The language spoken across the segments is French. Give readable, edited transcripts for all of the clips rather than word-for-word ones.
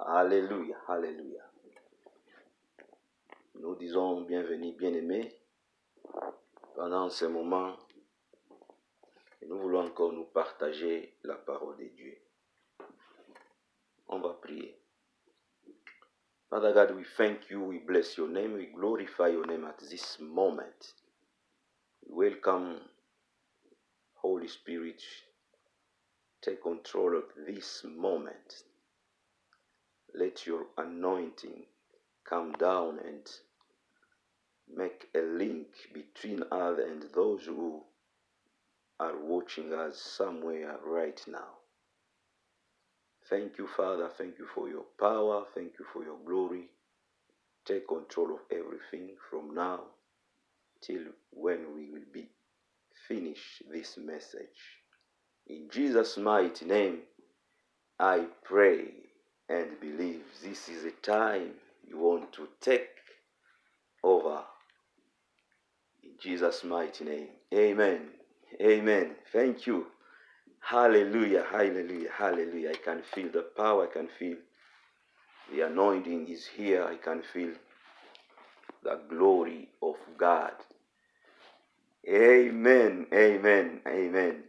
Alléluia, alléluia. Nous disons bienvenue, bien-aimés, pendant ce moment. Nous voulons encore nous partager la parole de Dieu. On va prier. Father God, we thank you, we bless your name, we glorify your name at this moment. We welcome, Holy Spirit, take control of this moment. Let your anointing come down and make a link between us and those who are watching us somewhere right now. Thank you, Father. Thank you for your power. Thank you for your glory. Take control of everything from now till when we will be finish this message. In Jesus' mighty name, I pray and believe this is a time you want to take over. In Jesus' mighty name, amen. Amen. Thank you. Hallelujah, hallelujah, hallelujah. I can feel the power. I can feel the anointing is here. I can feel the glory of God. Amen, amen, amen.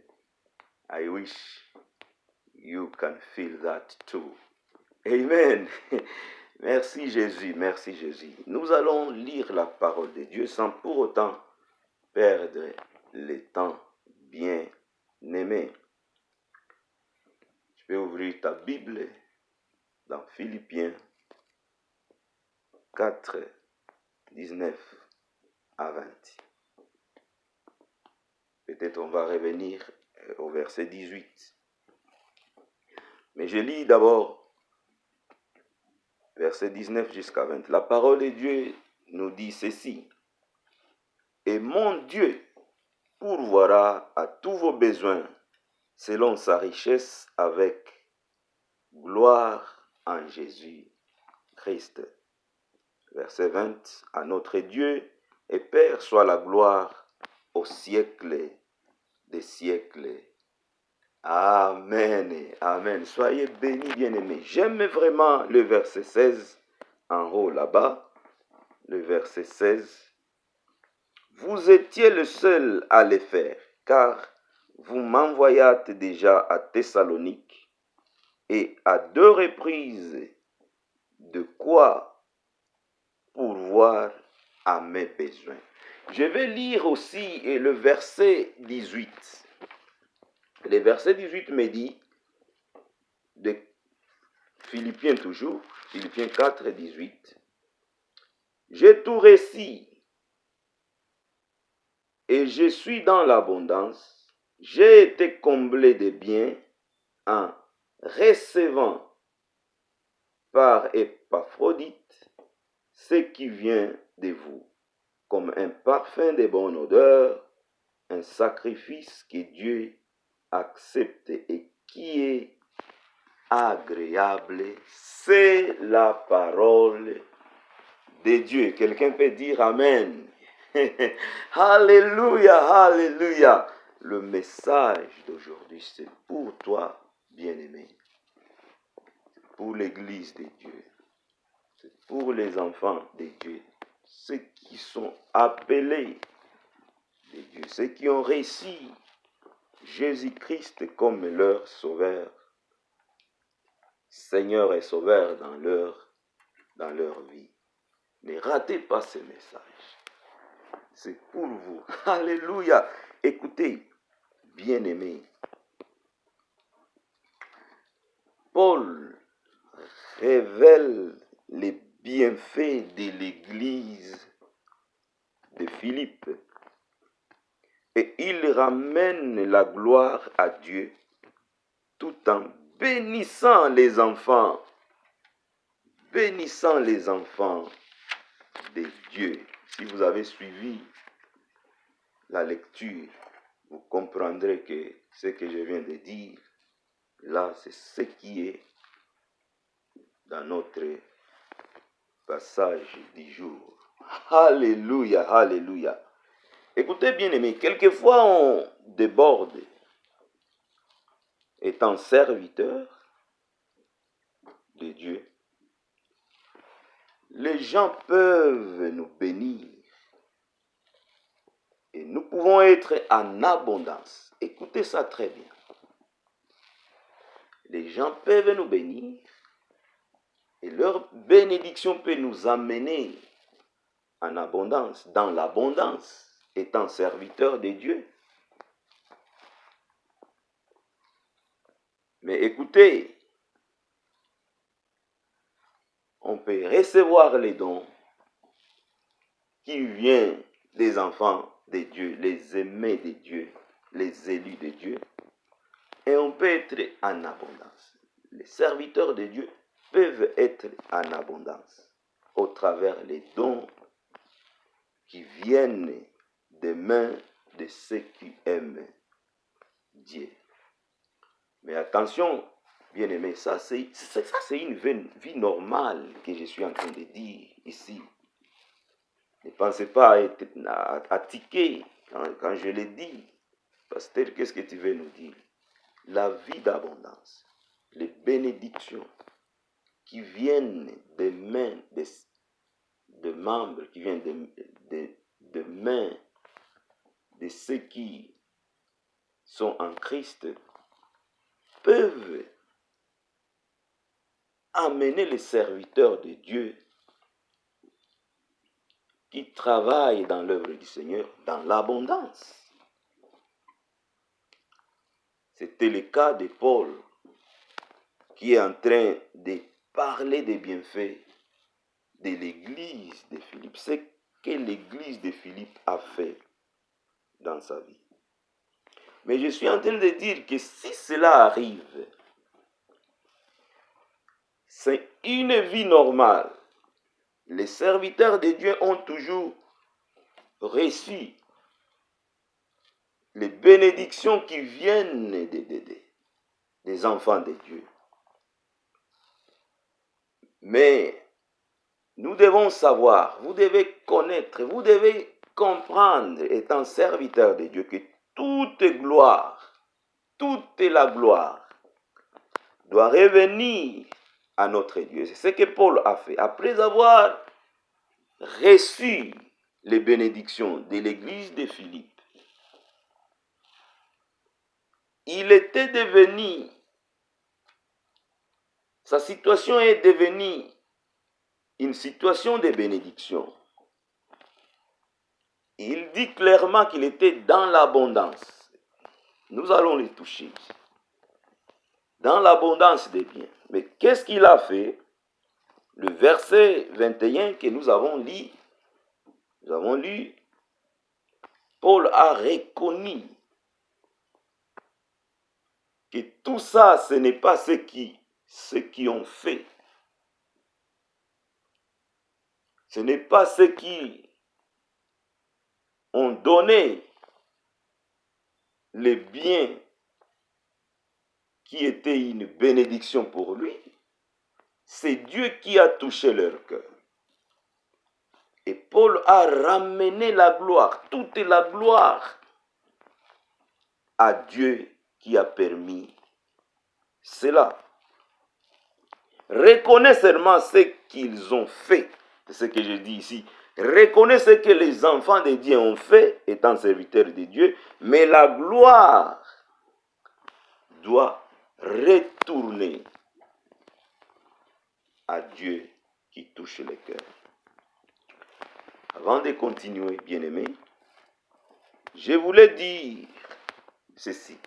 I wish you can feel that too. Amen. Merci Jésus, merci Jésus. Nous allons lire la parole de Dieu sans pour autant perdre le temps, bien-aimé. Tu peux ouvrir ta Bible dans Philippiens 4, 19 à 20. Peut-être on va revenir au verset 18. Mais je lis d'abord verset 19 jusqu'à 20. La parole de Dieu nous dit ceci. Et mon Dieu pourvoira à tous vos besoins selon sa richesse avec gloire en Jésus-Christ. Verset 20. À notre Dieu et Père soit la gloire au siècle des siècles. Amen. Amen. Soyez bénis, bien-aimés. J'aime vraiment le verset 16 en haut là-bas. Le verset 16. Vous étiez le seul à le faire, car vous m'envoyâtes déjà à Thessalonique et à 2 reprises de quoi pourvoir à mes besoins. Je vais lire aussi le verset 18. Le verset 18 me dit, de Philippiens toujours, Philippiens 4, 18, j'ai tout réussi et je suis dans l'abondance, j'ai été comblé de biens en recevant par Épaphrodite ce qui vient de vous, comme un parfum de bonne odeur, un sacrifice que Dieu accepte et qui est agréable. C'est la parole de Dieu. Quelqu'un peut dire Amen. Alléluia, alléluia. Le message d'aujourd'hui, c'est pour toi, bien-aimé. Pour l'église de Dieu. C'est pour les enfants de Dieu. Ceux qui sont appelés de Dieu. Ceux qui ont réussi Jésus-Christ comme leur sauveur. Seigneur et sauveur dans leur vie. Ne ratez pas ce message. C'est pour vous. Alléluia. Écoutez, bien-aimés. Paul révèle les bienfaits de l'église de Philippe. Et il ramène la gloire à Dieu tout en bénissant les enfants. Bénissant les enfants de Dieu. Si vous avez suivi la lecture, vous comprendrez que ce que je viens de dire, là, c'est ce qui est dans notre passage du jour. Alléluia, alléluia. Écoutez, bien-aimés, quelquefois on déborde étant serviteur de Dieu. les gens peuvent nous bénir et nous pouvons être en abondance. Écoutez ça très bien. Les gens peuvent nous bénir et leur bénédiction peut nous amener en abondance, dans l'abondance, étant serviteur de Dieu. Mais écoutez, on peut recevoir les dons qui viennent des enfants de Dieu, les aimés de Dieu, les élus de Dieu, et on peut être en abondance. Les serviteurs de Dieu peuvent être en abondance au travers des dons qui viennent des mains de ceux qui aiment Dieu. Mais attention, bien-aimé, ça c'est une vie normale que je suis en train de dire ici. Ne pensez pas à tiquer quand je le dis. Pasteur, qu'est-ce que tu veux nous dire? La vie d'abondance, les bénédictions qui viennent des mains de membres, qui viennent de mains de ceux qui sont en Christ, peuvent amener les serviteurs de Dieu qui travaillent dans l'œuvre du Seigneur dans l'abondance. C'était le cas de Paul, qui est en train de parler des bienfaits de l'église de Philippe. Ce que l'église de Philippe a fait dans sa vie. Mais je suis en train de dire que si cela arrive, c'est une vie normale. Les serviteurs de Dieu ont toujours reçu les bénédictions qui viennent des enfants de Dieu. Mais nous devons savoir, vous devez connaître, vous devez comprendre, étant serviteur de Dieu, que toute gloire, toute la gloire doit revenir à notre Dieu. C'est ce que Paul a fait. Après avoir reçu les bénédictions de l'église de Philippe, il était devenu, sa situation est devenue une situation de bénédiction. Il dit clairement qu'il était dans l'abondance. Nous allons les toucher. Dans l'abondance des biens. Mais qu'est-ce qu'il a fait? Le verset 21 que nous avons lu, Paul a reconnu que tout ça, ce n'est pas ce qui ont fait. Ce n'est pas ceux qui ont donné les biens qui étaient une bénédiction pour lui. C'est Dieu qui a touché leur cœur. Et Paul a ramené la gloire, toute la gloire, à Dieu qui a permis cela. Reconnais seulement ce qu'ils ont fait. C'est ce que je dis ici. Reconnais ce que les enfants de Dieu ont fait, étant serviteurs de Dieu, mais la gloire doit retourner à Dieu qui touche le cœur. Avant de continuer, bien-aimés, je voulais dire ceci.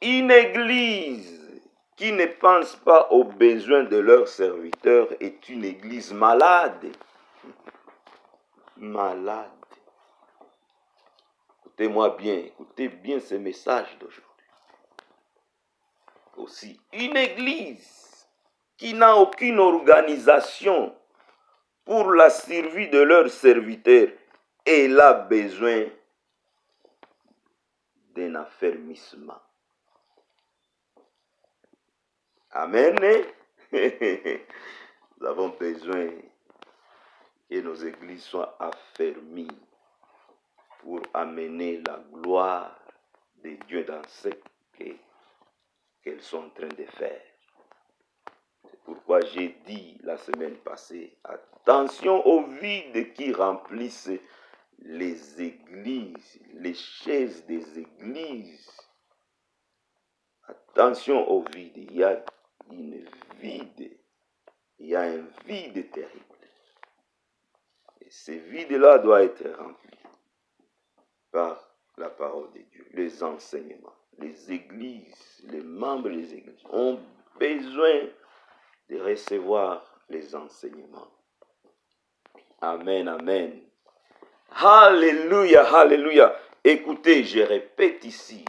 Une église qui ne pense pas aux besoins de leurs serviteurs est une église malade. Malade. Écoutez bien ce message d'aujourd'hui. Aussi, une église qui n'a aucune organisation pour la survie de leurs serviteurs, elle a besoin d'un affermissement. Amen. Nous avons besoin que nos églises soient affermies pour amener la gloire de Dieu dans ce qu'elles sont en train de faire. pourquoi j'ai dit la semaine passée, attention aux vides qui remplissent les églises, les chaises des églises. Attention aux vides, il y a une vide, il y a un vide terrible. Et ce vide-là doit être rempli par la parole de Dieu, les enseignements. Les églises, les membres des églises ont besoin de recevoir les enseignements. Amen, amen. Alléluia, alléluia. Écoutez, je répète ici,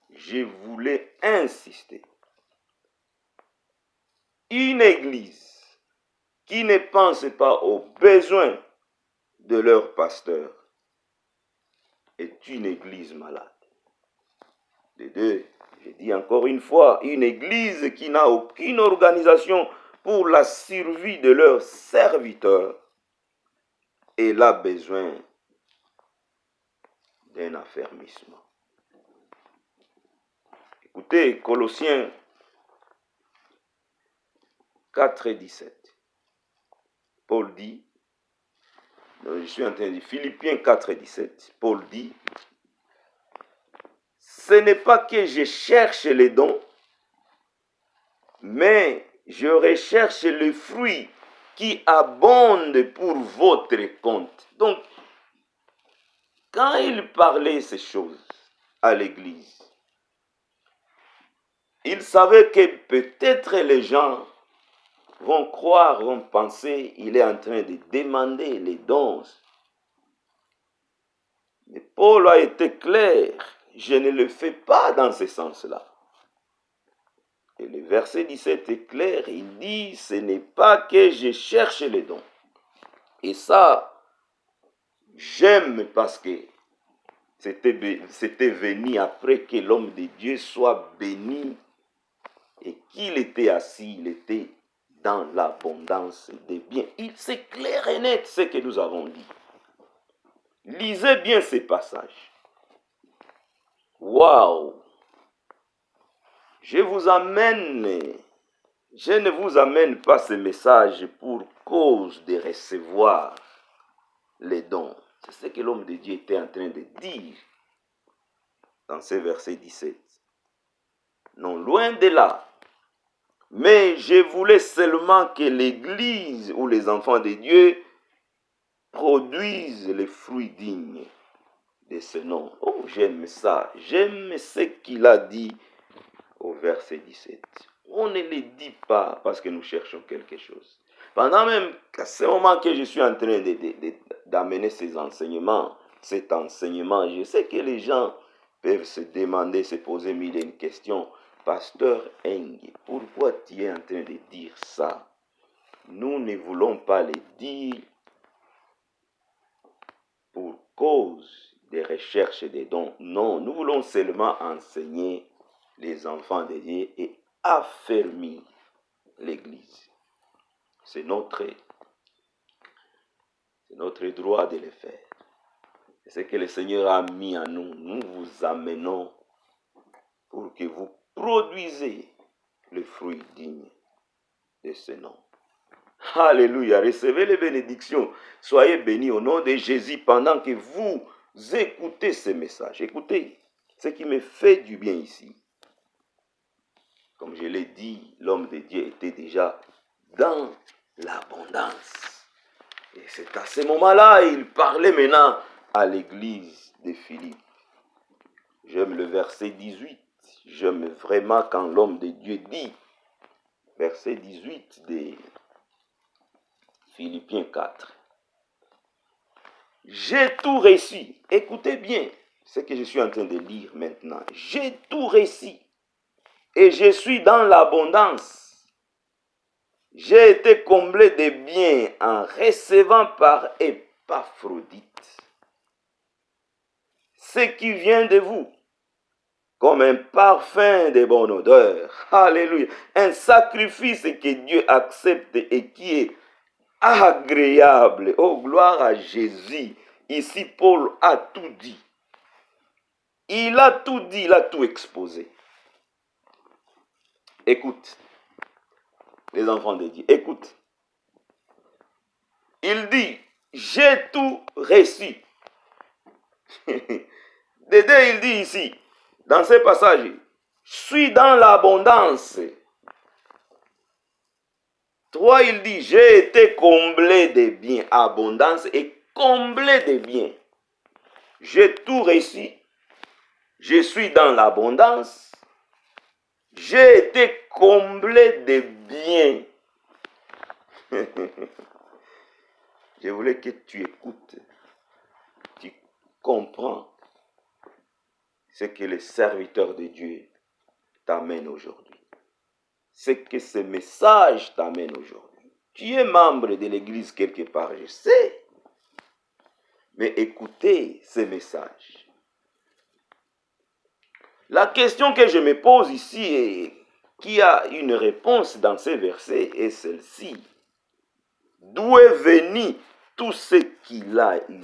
je voulais insister. Une église qui ne pense pas aux besoins de leur pasteur est une église malade. De deux, je dis encore une fois, une église qui n'a aucune organisation pour la survie de leurs serviteurs, elle a besoin d'un affermissement. Écoutez, Colossiens 4, 17. Paul dit, je suis en train de dire, Philippiens 4, 17, Paul dit, ce n'est pas que je cherche les dons, mais je recherche le fruit qui abonde pour votre compte. Donc, quand il parlait ces choses à l'église, il savait que peut-être les gens vont croire, vont penser, il est en train de demander les dons. Mais Paul a été clair, je ne le fais pas dans ce sens-là. Et le verset 17 est clair, il dit, ce n'est pas que je cherche les dons. Et ça, j'aime parce que c'était venu après que l'homme de Dieu soit béni et qu'il était assis, il était dans l'abondance des biens. C'est clair et net ce que nous avons dit. Lisez bien ces passages. Waouh! Je ne vous amène pas ce message pour cause de recevoir les dons. C'est ce que l'homme de Dieu était en train de dire dans ce verset 17. Non, loin de là. Mais je voulais seulement que l'Église ou les enfants de Dieu produisent les fruits dignes de ce nom. Oh, j'aime ça. J'aime ce qu'il a dit au verset 17. On ne le dit pas parce que nous cherchons quelque chose. Pendant même à ce moment que je suis en train d'amener ces enseignements, cet enseignement, je sais que les gens peuvent se demander, se poser mille et une questions. Pasteur Eng, pourquoi tu es en train de dire ça? Nous ne voulons pas le dire pour cause des recherches des dons. Non, nous voulons seulement enseigner les enfants de Dieu et affermir l'Église. C'est notre droit de le faire. C'est ce que le Seigneur a mis en nous. Nous vous amenons pour que vous produisez le fruit digne de ce nom. Alléluia. Recevez les bénédictions. Soyez bénis au nom de Jésus pendant que vous écoutez ce message. Écoutez ce qui me fait du bien ici. Comme je l'ai dit, l'homme de Dieu était déjà dans l'abondance. Et c'est à ce moment-là, il parlait maintenant à l'église de Philippe. J'aime le verset 18. J'aime vraiment quand l'homme de Dieu dit, verset 18 de Philippiens 4. J'ai tout réussi. Écoutez bien ce que je suis en train de lire maintenant. J'ai tout réussi. Et je suis dans l'abondance. J'ai été comblé de biens en recevant par Épaphrodite ce qui vient de vous, comme un parfum de bonne odeur. Alléluia. Un sacrifice que Dieu accepte et qui est agréable. Oh, gloire à Jésus. Ici, Paul a tout dit. Il a tout dit, il a tout exposé. Écoute, les enfants de Dieu. Écoute. Il dit, j'ai tout reçu. Dédé, il dit ici, dans ce passage, je suis dans l'abondance. 3, il dit, j'ai été comblé de biens. Abondance et comblé de biens. J'ai tout reçu. Je suis dans l'abondance. J'ai été comblé de biens. Je voulais que tu écoutes. Tu comprends ce que les serviteurs de Dieu t'amènent aujourd'hui. Ce que ce message t'amène aujourd'hui. Tu es membre de l'église quelque part, je sais. Mais écoutez ces messages. La question que je me pose ici et qui a une réponse dans ces versets est celle-ci. D'où est venu tout ce qu'il a eu?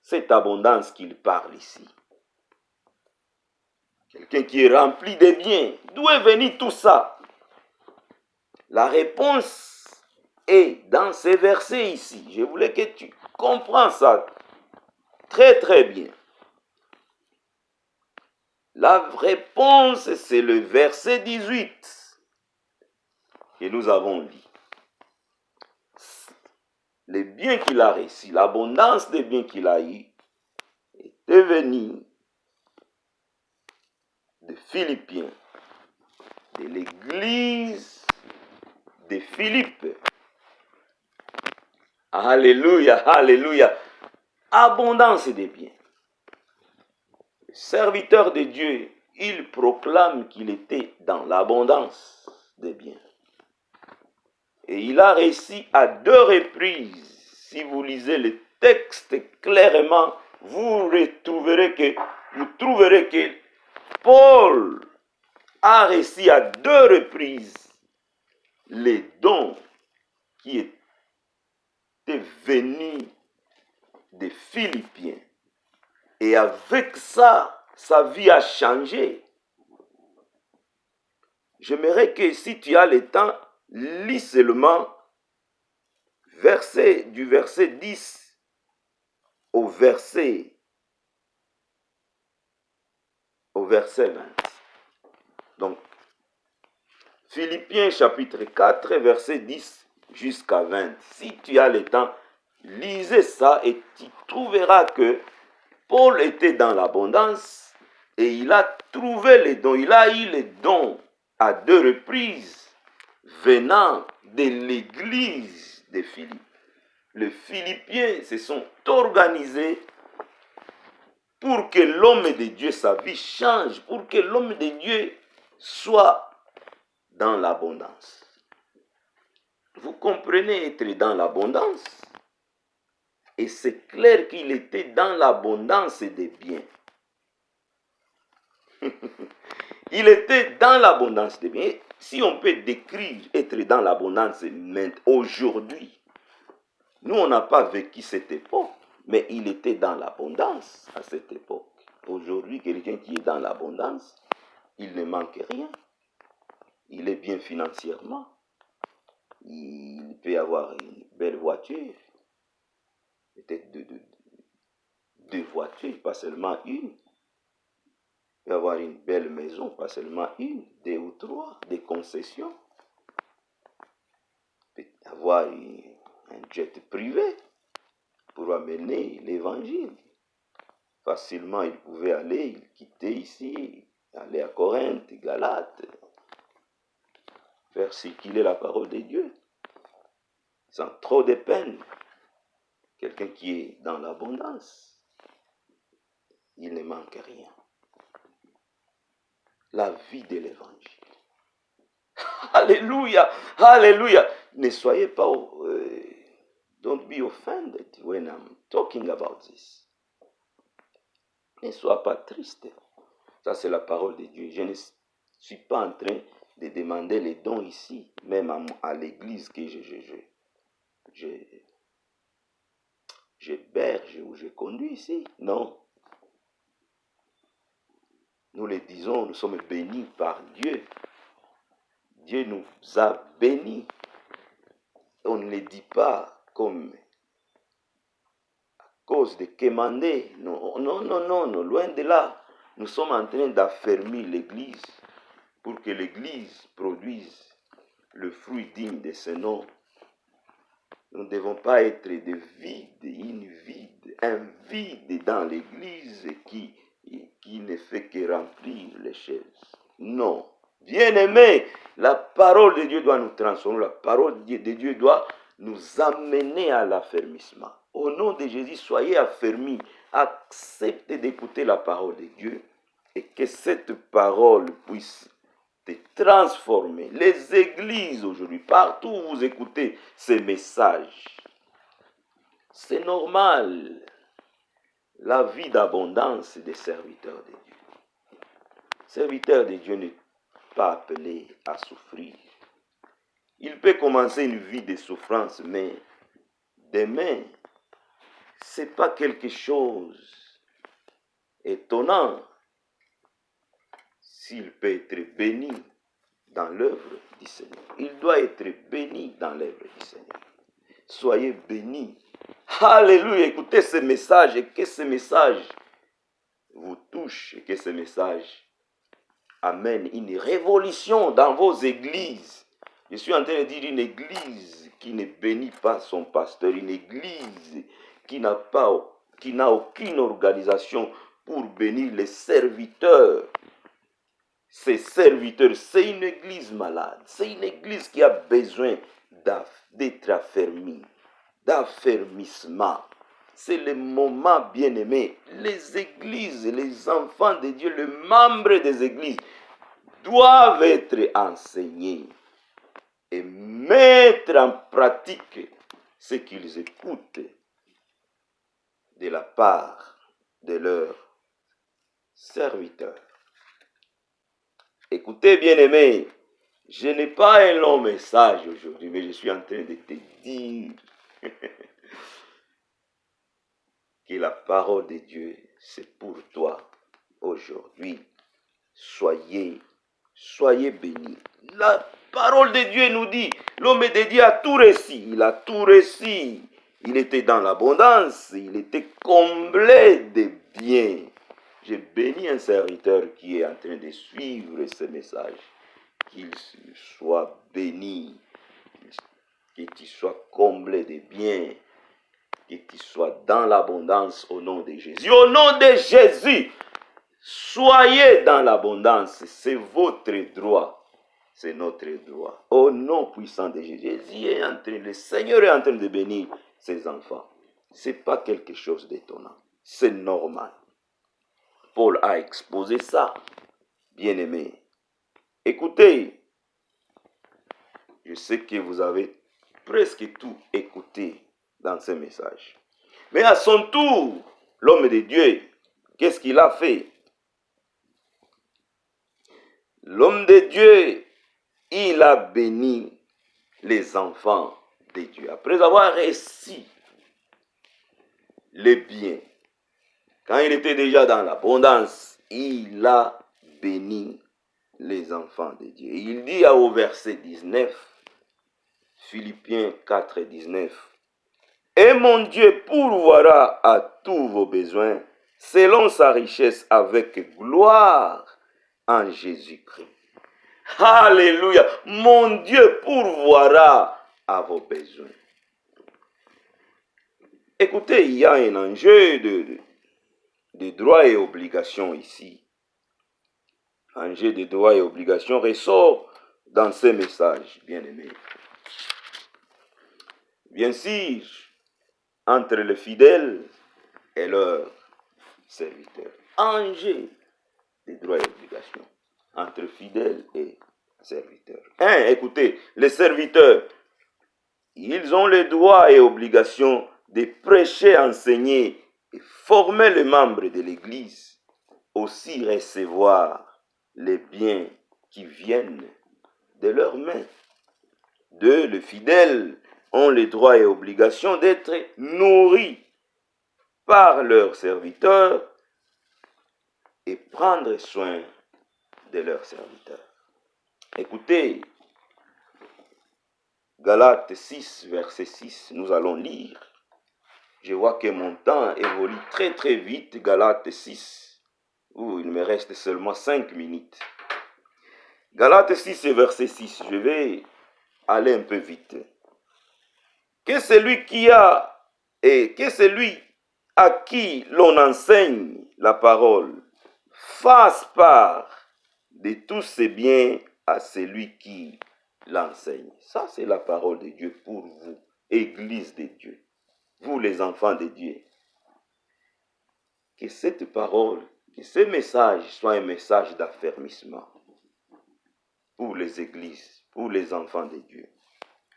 Cette abondance qu'il parle ici. Quelqu'un qui est rempli de biens. D'où est venu tout ça? La réponse est dans ces versets ici. Je voulais que tu comprennes ça très très bien. La réponse, c'est le verset 18 que nous avons lu. Les biens qu'il a reçus, l'abondance des biens qu'il a eu, est venue de Philippiens, de l'église de Philippe. Alléluia, alléluia. Abondance des biens. Le serviteur de Dieu, il proclame qu'il était dans l'abondance des biens. Et il a réussi à 2 reprises. Si vous lisez le texte clairement, vous trouverez que Paul a réussi à 2 reprises les dons qui étaient venus des Philippiens. Et avec ça, sa vie a changé. J'aimerais que si tu as le temps, lis seulement du verset 10 au verset 20. Donc, Philippiens chapitre 4, verset 10 jusqu'à 20. Si tu as le temps, lisez ça et tu trouveras que Paul était dans l'abondance et il a trouvé les dons. Il a eu les dons à 2 reprises venant de l'église de Philippe. Les Philippiens se sont organisés pour que l'homme de Dieu, sa vie change, pour que l'homme de Dieu soit dans l'abondance. Vous comprenez être dans l'abondance? Et c'est clair qu'il était dans l'abondance des biens. Il était dans l'abondance des biens. Si on peut décrire être dans l'abondance aujourd'hui, nous on n'a pas vécu cette époque, mais il était dans l'abondance à cette époque. Aujourd'hui, quelqu'un qui est dans l'abondance, il ne manque rien. Il est bien financièrement. Il peut avoir une belle voiture. Peut-être deux voitures, pas seulement une. Il peut avoir une belle maison, pas seulement une, 2 ou 3, des concessions. Il peut avoir un jet privé pour amener l'évangile. Facilement, il pouvait aller, il quittait ici, aller à Corinthe, Galate, faire circuler la parole de Dieu, sans trop de peine. Quelqu'un qui est dans l'abondance, il ne manque rien. La vie de l'évangile. Alléluia, alléluia. Ne soyez pas, don't be offended when I'm talking about this. Ne sois pas triste. Ça, c'est la parole de Dieu. Je ne suis pas en train de demander les dons ici, même à l'église que j'héberge ou je conduis ici. Non. Nous le disons, nous sommes bénis par Dieu Dieu nous a bénis. On ne le dit pas comme à cause de quémander. Non, non, non, non, non, loin de là. Nous sommes en train d'affermir l'Église pour que l'Église produise le fruit digne de ce nom. Nous ne devons pas être des vides, un vide dans l'Église qui ne fait que remplir les chaises. Non. Bien-aimés, la parole de Dieu doit nous transformer, la parole de Dieu doit nous amener à l'affermissement. Au nom de Jésus, soyez affermis, acceptez d'écouter la parole de Dieu et que cette parole puisse te transformer. Les églises aujourd'hui, partout où vous écoutez ces messages, c'est normal. La vie d'abondance des serviteurs de Dieu. Serviteur de Dieu n'est pas appelé à souffrir. Il peut commencer une vie de souffrance, mais demain, ce n'est pas quelque chose étonnant s'il peut être béni dans l'œuvre du Seigneur. Il doit être béni dans l'œuvre du Seigneur. Soyez bénis. Alléluia. Écoutez ce message et que ce message vous touche et que ce message amène une révolution dans vos églises. Je suis en train de dire une église qui ne bénit pas son pasteur, une église qui n'a aucune organisation pour bénir les serviteurs. Ces serviteurs, c'est une église malade, c'est une église qui a besoin d'être affermie, d'affermissement. C'est le moment, bien-aimé. Les églises, les enfants de Dieu, les membres des églises doivent être enseignés et mettre en pratique ce qu'ils écoutent de la part de leurs serviteurs. Écoutez, bien-aimé, je n'ai pas un long message aujourd'hui, mais je suis en train de te dire que la parole de Dieu, c'est pour toi aujourd'hui. Soyez bénis. La parole de Dieu nous dit, l'homme de Dieu a tout réussi. Il a tout réussi. Il était dans l'abondance. Il était comblé de biens. J'ai béni un serviteur qui est en train de suivre ce message. Qu'il soit béni. Que tu sois comblé de biens. Que tu sois dans l'abondance au nom de Jésus. Au nom de Jésus, soyez dans l'abondance. C'est votre droit. C'est notre droit. Au nom puissant de Jésus, le Seigneur est en train de bénir ses enfants. Ce n'est pas quelque chose d'étonnant. C'est normal. Paul a exposé ça. Bien-aimé, écoutez, je sais que vous avez presque tout écouté dans ce message. Mais à son tour, l'homme de Dieu, qu'est-ce qu'il a fait? L'homme de Dieu, il a béni les enfants de Dieu. Après avoir réussi les biens, quand il était déjà dans l'abondance, il a béni les enfants de Dieu. Il dit au verset 19, Philippiens 4, 19, « Et mon Dieu pourvoira à tous vos besoins selon sa richesse avec gloire en Jésus-Christ. » Alléluia. Mon Dieu pourvoira à vos besoins. Écoutez, il y a un enjeu de droits et obligations ici. Enjeu de droits et obligations ressort dans ces messages, bien-aimés. Bien sûr, entre les fidèles et leurs serviteurs. Enjeu de droits et obligations entre fidèles et serviteurs. Écoutez, les serviteurs, ils ont les droits et obligations de prêcher, enseigner et former les membres de l'Église, aussi recevoir les biens qui viennent de leurs mains. Les fidèles ont les droits et obligations d'être nourris par leurs serviteurs et prendre soin de leurs serviteurs. Écoutez, Galates 6, verset 6, nous allons lire. Je vois que mon temps évolue très très vite. Galates 6, où il me reste seulement 5 minutes. Galates 6, verset 6, je vais aller un peu vite. Que celui qui a et que celui à qui l'on enseigne la parole fasse part de tous ses biens à celui qui l'enseigne. Ça, c'est la parole de Dieu pour vous, Église de Dieu, vous les enfants de Dieu. Que cette parole, que ce message soit un message d'affermissement pour les églises, pour les enfants de Dieu.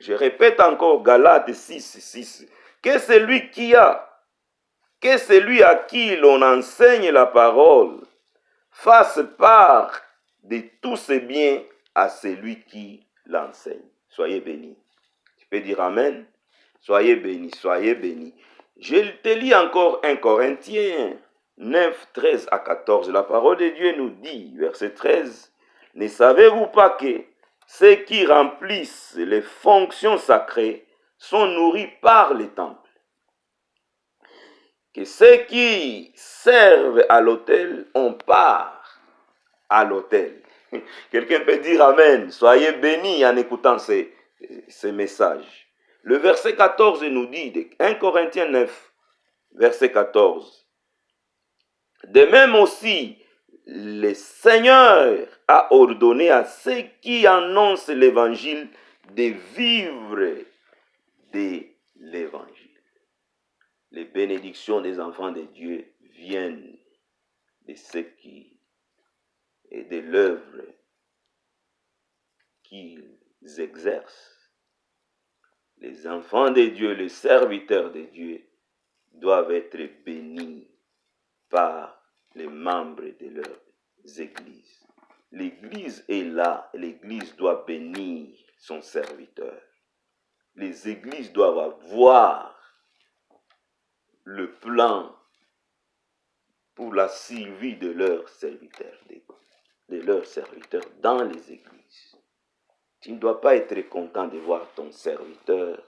Je répète encore Galates 6, 6. Que celui à qui l'on enseigne la parole fasse part de tous ses biens à celui qui l'enseigne. Soyez bénis. Tu peux dire Amen. Soyez bénis, soyez bénis. Je te lis encore 1 Corinthiens 9, 13 à 14. La parole de Dieu nous dit, verset 13, « Ne savez-vous pas que ceux qui remplissent les fonctions sacrées sont nourris par les temples? Que ceux qui servent à l'autel ont part à l'autel. » Quelqu'un peut dire Amen. Soyez bénis en écoutant ces messages. Le verset 14 nous dit, 1 Corinthiens 9, verset 14. De même aussi, le Seigneur a ordonné à ceux qui annoncent l'évangile de vivre de l'évangile. Les bénédictions des enfants de Dieu viennent de ceux qui et de l'œuvre qu'ils exercent. Les enfants de Dieu, les serviteurs de Dieu doivent être bénis par les membres de leurs églises. L'église est là, l'église doit bénir son serviteur. Les églises doivent avoir le plan pour la survie de leurs serviteurs, dans les églises. Tu ne dois pas être content de voir ton serviteur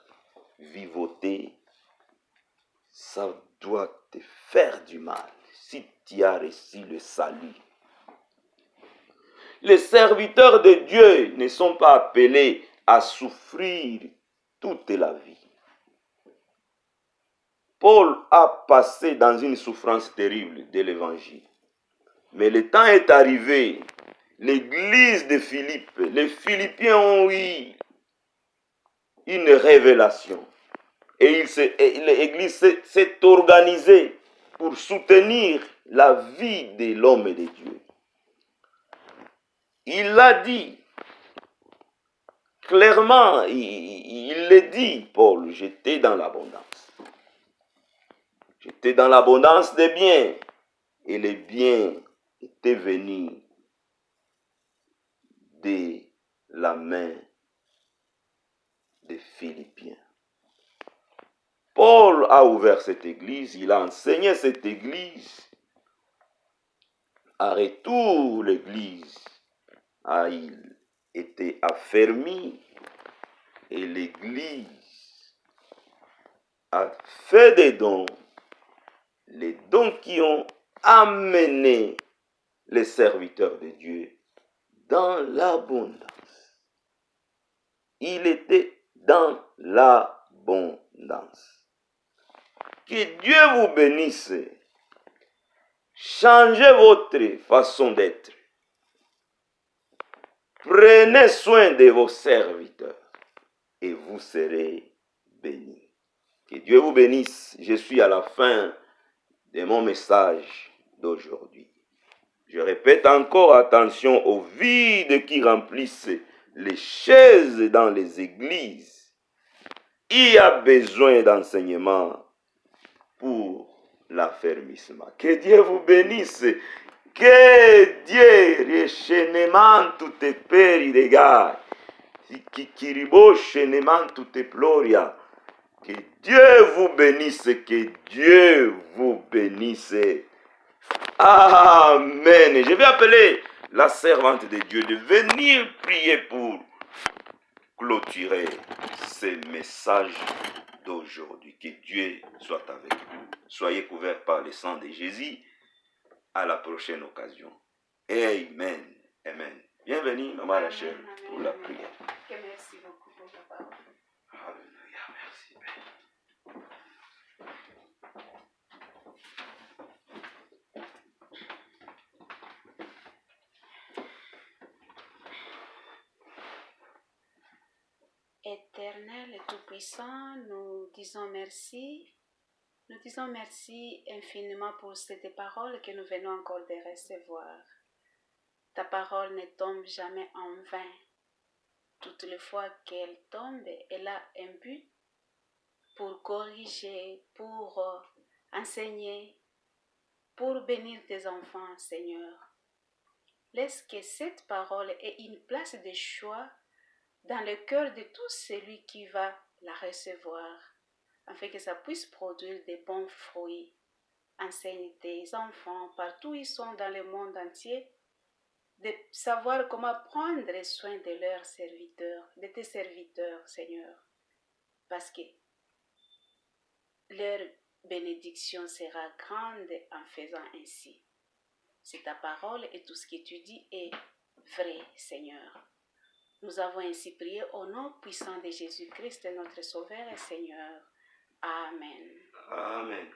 vivoter. Ça doit te faire du mal si tu as reçu le salut. Les serviteurs de Dieu ne sont pas appelés à souffrir toute la vie. Paul a passé dans une souffrance terrible de l'évangile. Mais le temps est arrivé. L'église de Philippe, les Philippiens ont eu une révélation. Et l'église s'est organisée pour soutenir la vie de l'homme et de Dieu. Il l'a dit clairement, il le dit, Paul, j'étais dans l'abondance. J'étais dans l'abondance des biens. Et les biens étaient venus de la main des Philippiens. Paul a ouvert cette église, il a enseigné cette église. À retour, l'église a été affermie et l'église a fait des dons, les dons qui ont amené les serviteurs de Dieu dans l'abondance. Il était dans l'abondance. Que Dieu vous bénisse. Changez votre façon d'être. Prenez soin de vos serviteurs et vous serez bénis. Que Dieu vous bénisse. Je suis à la fin de mon message d'aujourd'hui. Je répète encore, attention aux vides qui remplissent les chaises dans les églises. Il y a besoin d'enseignement pour l'affermissement. Que Dieu vous bénisse. Que Dieu riescenement tutte peri regai. Kiribo chenement tutte ploria. Que Dieu vous bénisse. Que Dieu vous bénisse. Amen. Je vais appeler la servante de Dieu de venir prier pour clôturer ces messages d'aujourd'hui. Que Dieu soit avec vous. Soyez couverts par le sang de Jésus. À la prochaine occasion. Amen. Amen. Bienvenue, Maman Rachel, pour la prière. Merci beaucoup pour ta parole. Alléluia. Merci. Éternel et Tout-Puissant, nous disons merci. Nous disons merci infiniment pour cette parole que nous venons encore de recevoir. Ta parole ne tombe jamais en vain. Toutes les fois qu'elle tombe, elle a un but pour corriger, pour enseigner, pour bénir tes enfants, Seigneur. Laisse que cette parole ait une place de choix dans le cœur de tout celui qui va la recevoir, afin que ça puisse produire de bons fruits. Enseigne tes enfants partout où ils sont dans le monde entier, de savoir comment prendre soin de leurs serviteurs, de tes serviteurs, Seigneur, parce que leur bénédiction sera grande en faisant ainsi. C'est ta parole et tout ce que tu dis est vrai, Seigneur. Nous avons ainsi prié au nom puissant de Jésus-Christ, notre Sauveur et Seigneur. Amen. Amen.